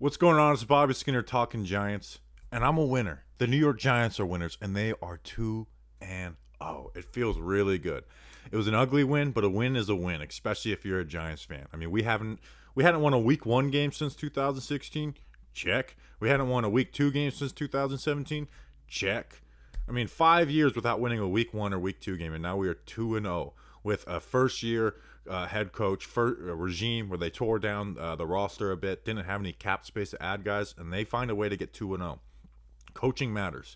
What's going on? It's Bobby Skinner talking Giants, and I'm a winner. The New York Giants are winners, and they are 2-0. It feels really good. It was an ugly win, but a win is a win, especially if you're a Giants fan. I mean, we hadn't won a Week 1 game since 2016. Check. We hadn't won a Week 2 game since 2017. Check. I mean, 5 years without winning a Week 1 or Week 2 game, and now we are 2-0 with a first-year head coach regime where they tore down the roster a bit, didn't have any cap space to add guys, and they find a way to get 2-0. Coaching matters.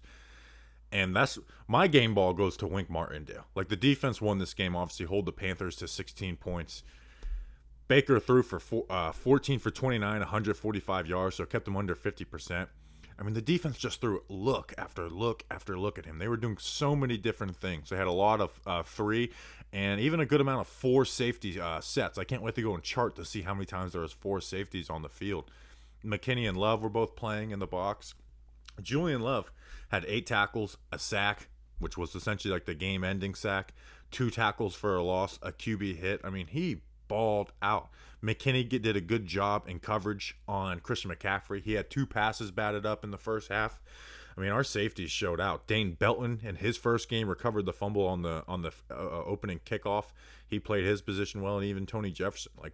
And that's my game ball goes to Wink Martindale. Like, the defense won this game, obviously, hold the Panthers to 16 points. Baker threw for 14 for 29, 145 yards, so kept them under 50%. I mean, the defense just threw look after look after look at him. They were doing so many different things. They had a lot of 3 and even a good amount of 4 safety sets. I can't wait to go and chart to see how many times there was 4 safeties on the field. McKinney and Love were both playing in the box. Julian Love had 8 tackles, a sack, which was essentially like the game-ending sack, 2 tackles for a loss, a QB hit. I mean, he balled out. McKinney did a good job in coverage on Christian McCaffrey. He had 2 passes batted up in the first half. I mean, our safeties showed out. Dane Belton in his first game recovered the fumble on the opening kickoff. He played his position well, and even Tony Jefferson. Like,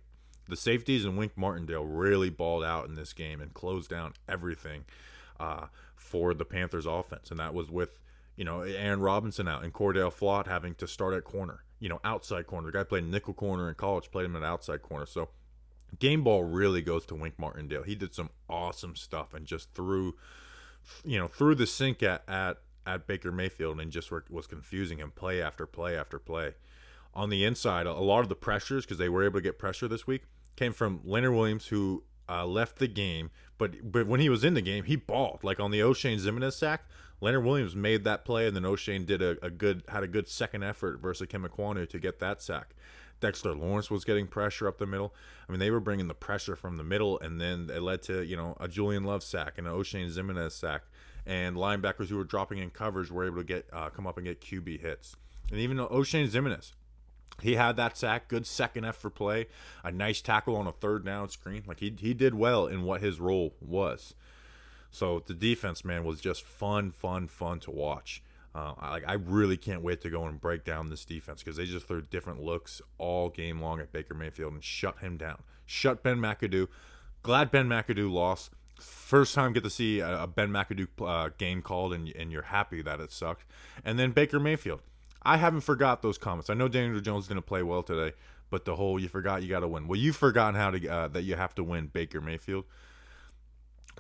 the safeties and Wink Martindale really balled out in this game and closed down everything for the Panthers offense. And that was with, Aaron Robinson out and Cordell Flott having to start at corner, outside corner. The guy played nickel corner in college, played him at outside corner. So game ball really goes to Wink Martindale. He did some awesome stuff and just threw the sink at Baker Mayfield and just was confusing him play after play after play. On the inside, a lot of the pressures, because they were able to get pressure this week, came from Leonard Williams, who left the game, but when he was in the game, he balled. Like on the O'Shane Ximines sack, Leonard Williams made that play, and then O'Shane did had a good second effort versus Kim Ekwonu to get that sack. Dexter Lawrence was getting pressure up the middle. I mean, they were bringing the pressure from the middle, and then it led to, a Julian Love sack and an O'Shane Ximines sack, and linebackers who were dropping in coverage were able to get come up and get QB hits. And even O'Shane Ximines, he had that sack, good second effort play, a nice tackle on a third down screen. Like, he did well in what his role was. So the defense, man, was just fun to watch. I really can't wait to go and break down this defense, because they just threw different looks all game long at Baker Mayfield and shut him down. Shut Ben McAdoo. Glad Ben McAdoo lost. First time get to see a Ben McAdoo game called, and you're happy that it sucked. And then Baker Mayfield. I haven't forgot those comments. I know Daniel Jones didn't play well today, but the whole "you forgot you got to win." Well, you've forgotten how to that you have to win, Baker Mayfield.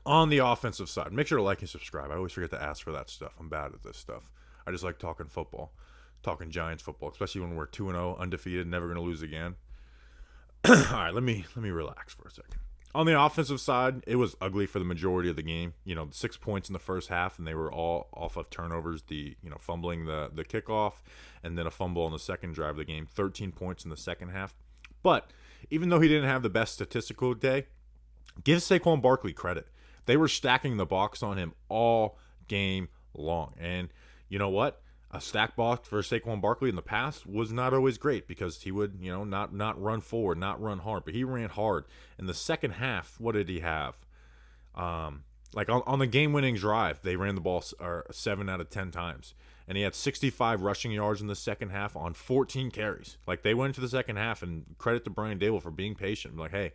On the offensive side, make sure to like and subscribe. I always forget to ask for that stuff. I'm bad at this stuff. I just like talking football, talking Giants football, especially when we're 2-0, undefeated, never going to lose again. All right, let me relax for a second. On the offensive side, it was ugly for the majority of the game. 6 points in the first half, and they were all off of turnovers. Fumbling the kickoff, and then a fumble on the second drive of the game. 13 points in the second half. But even though he didn't have the best statistical day, give Saquon Barkley credit. They were stacking the box on him all game long. And you know what? A stack box for Saquon Barkley in the past was not always great, because he would, not run forward, not run hard. But he ran hard. In the second half, what did he have? Like on the game-winning drive, they ran the ball 7 out of 10 times. And he had 65 rushing yards in the second half on 14 carries. Like, they went into the second half, and credit to Brian Dable for being patient. Like, hey,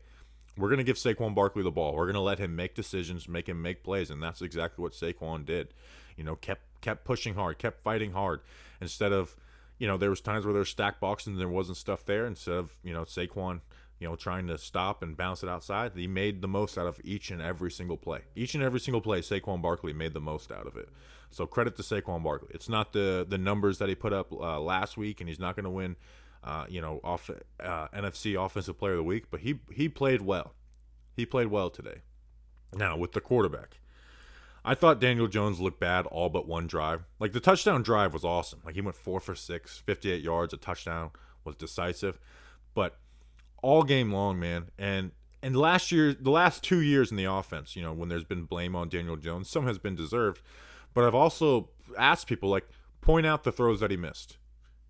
we're going to give Saquon Barkley the ball. We're going to let him make decisions, make him make plays, and that's exactly what Saquon did. Kept pushing hard, kept fighting hard. Instead of, there was times where there was stacked boxing and there wasn't stuff there. Instead of, Saquon, trying to stop and bounce it outside, he made the most out of each and every single play. Each and every single play, Saquon Barkley made the most out of it. So credit to Saquon Barkley. It's not the numbers that he put up last week, and he's not going to win NFC Offensive Player of the Week, but he played well. He played well today. Now, with the quarterback, I thought Daniel Jones looked bad all but one drive. Like, the touchdown drive was awesome. Like, he went 4 for 6, 58 yards, a touchdown, was decisive. But all game long, man, and the last 2 years in the offense, when there's been blame on Daniel Jones, some has been deserved. But I've also asked people, like, point out the throws that he missed.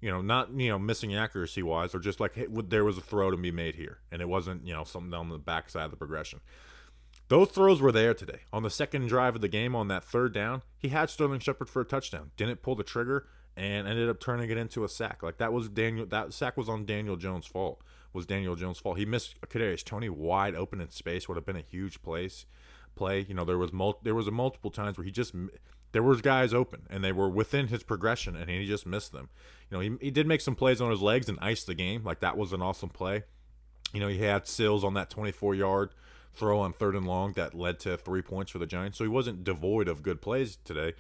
Not, missing accuracy-wise, or just like, hey, there was a throw to be made here, and it wasn't, something on the backside of the progression. Those throws were there today. On the second drive of the game, on that third down, he had Sterling Shepard for a touchdown. Didn't pull the trigger and ended up turning it into a sack. Like that sack was on Daniel Jones' fault. He missed Kadarius Toney wide open in space. Would have been a huge play. You know, there was multiple times where there was guys open and they were within his progression and he just missed them. You know, he did make some plays on his legs and iced the game. Like, that was an awesome play. You know, he had Sills on that 24-yard throw on 3rd and long that led to 3 points for the Giants. So he wasn't devoid of good plays today,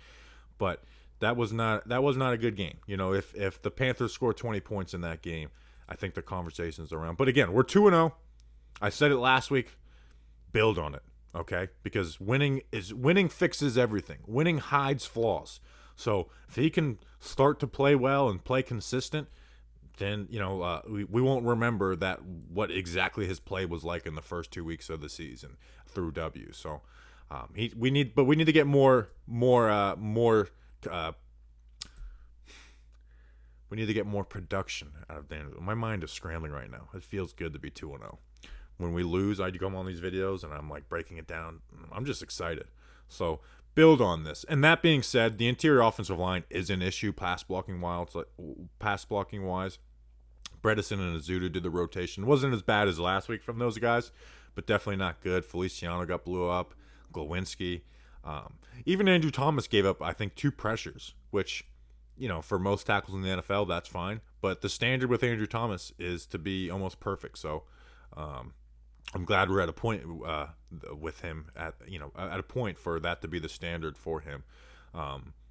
but that was not a good game. You know, if the Panthers scored 20 points in that game, I think the conversation's around. But again, we're 2-0. I said it last week. Build on it, okay? Because winning fixes everything. Winning hides flaws. So if he can start to play well and play consistent, then, you know, we won't remember what exactly his play was like in the first 2 weeks of the season through W. So we need to get more. We need to get more production out of Daniel. My mind is scrambling right now. It feels good to be 2-0. When we lose, I come on these videos and I'm like breaking it down. I'm just excited. So build on this. And that being said, the interior offensive line is an issue pass blocking wise. Bredesen and Azudu did the rotation. It wasn't as bad as last week from those guys, but definitely not good. Feliciano got blew up. Glowinski. Even Andrew Thomas gave up, I think, 2 pressures, which, you know, for most tackles in the NFL, that's fine. But the standard with Andrew Thomas is to be almost perfect. So I'm glad we're at a point with him at a point for that to be the standard for him.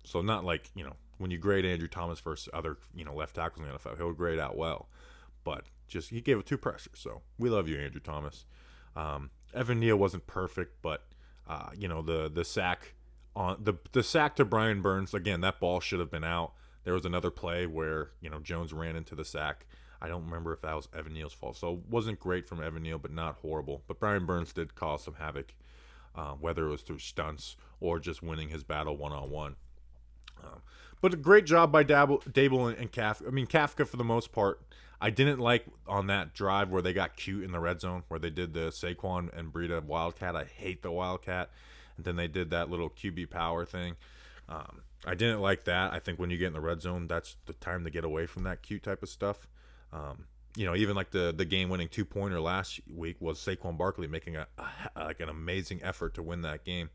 So not like, you know, when you grade Andrew Thomas versus other, you know, left tackles in the NFL, he'll grade out well. But just he gave it 2 pressures. So we love you, Andrew Thomas. Evan Neal wasn't perfect, but you know, the sack on the sack to Brian Burns, again, that ball should have been out. There was another play where, you know, Jones ran into the sack. I don't remember if that was Evan Neal's fault. So it wasn't great from Evan Neal, but not horrible. But Brian Burns did cause some havoc, whether it was through stunts or just winning his battle one-on-one. But a great job by Dable and Kafka. I mean, Kafka, for the most part, I didn't like on that drive where they got cute in the red zone, where they did the Saquon and Breida Wildcat. I hate the Wildcat. And then they did that little QB power thing. I didn't like that. I think when you get in the red zone, that's the time to get away from that cute type of stuff. You know, even like the game-winning 2-pointer last week was Saquon Barkley making an amazing effort to win that game.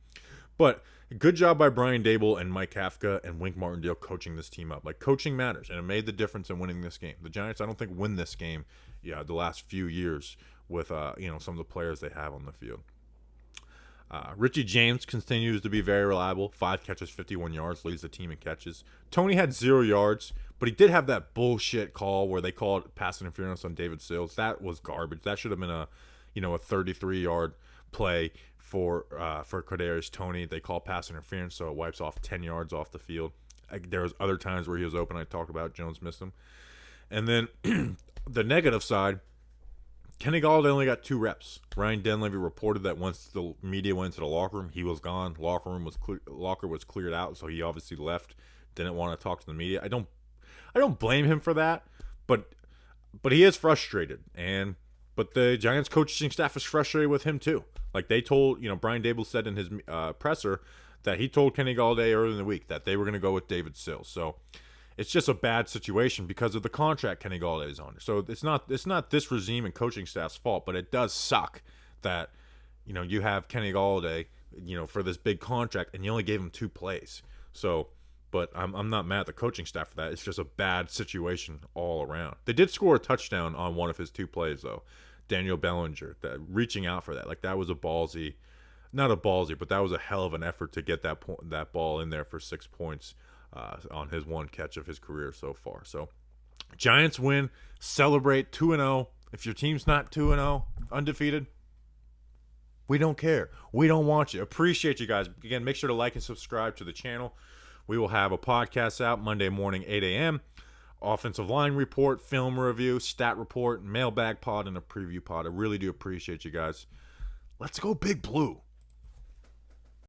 But good job by Brian Dable and Mike Kafka and Wink Martindale coaching this team up. Like, coaching matters, and it made the difference in winning this game. The Giants, I don't think, win this game the last few years with you know, some of the players they have on the field. Richie James continues to be very reliable. 5 catches, 51 yards, leads the team in catches. Toney had 0 yards, but he did have that bullshit call where they called pass interference on David Sills. That was garbage. That should have been a 33-yard play for Kadarius Toney. They call pass interference, so it wipes off 10 yards off the field. There was other times where he was open. I talked about Jones missed him. And then the negative side, Kenny Golladay only got 2 reps. Ryan Dunleavy reported that once the media went to the locker room, he was gone. Locker was cleared out, so he obviously left. Didn't want to talk to the media. I don't blame him for that, but he is frustrated. But the Giants coaching staff is frustrated with him too. Like, they told, Brian Dable said in his presser that he told Kenny Golladay earlier in the week that they were going to go with David Sills. So it's just a bad situation because of the contract Kenny Golladay is on. So it's not this regime and coaching staff's fault, but it does suck that, you have Kenny Golladay, for this big contract and you only gave him 2 plays. So, but I'm not mad at the coaching staff for that. It's just a bad situation all around. They did score a touchdown on one of his 2 plays though. Daniel Bellinger, that reaching out for that. Like, that was not a ballsy, but that was a hell of an effort to get that ball in there for 6 points. On his 1 catch of his career so far. So, Giants win, celebrate 2-0. If your team's not 2-0, undefeated, we don't care. We don't want you. Appreciate you guys. Again, make sure to like and subscribe to the channel. We will have a podcast out Monday morning, 8 a.m. Offensive line report, film review, stat report, mailbag pod, and a preview pod. I really do appreciate you guys. Let's go Big Blue.